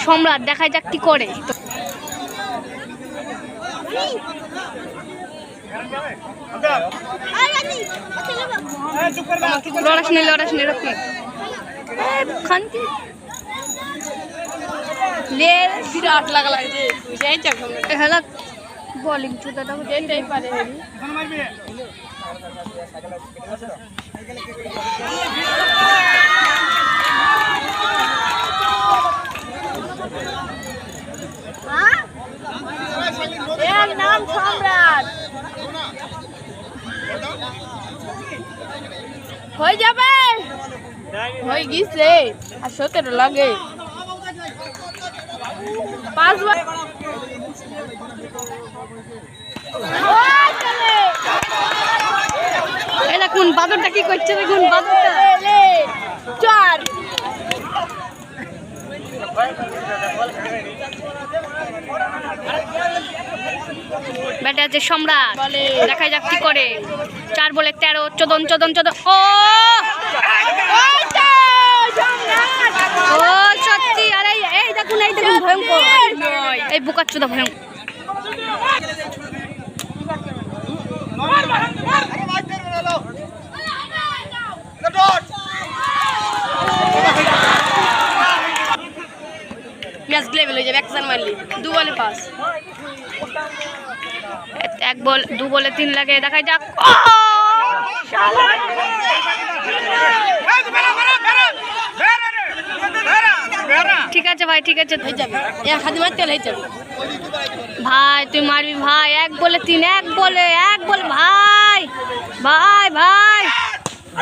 সম্রাট, দেখা যাক কি করে। বিরাট লাগলা বলিং চুদাটা যেতেই পারে। নাম সম্রাট হয়ে যাবে, হয়ে গেছে আর 17 লাগে 5 বার। এটা কোন বাদরটা কি করছে? দেখুন বাদরটা 4 ব্যাটে আছে সম্রাট, দেখা যাক কি করে। 4 বলে 13, 14। ও ও সত্যি। আরে এই দেখুন ভয়ঙ্কর, এই বুকাচ্চুদা ভয়ঙ্কর। ম্যাচ লেভেল হয়ে যাবে, 1 রান মারলি 2 বলে 5। 1 বল 2 বলে 3 লাগে, দেখা যাক। ঠিক আছে ভাই, ঠিক আছে, হয়ে যাবে, 1 হাতে মারতে হয়ে যাবে ভাই। তুই মারবি ভাই। 1 বলে 3, 1 বলে ভাই ভাই ভাই।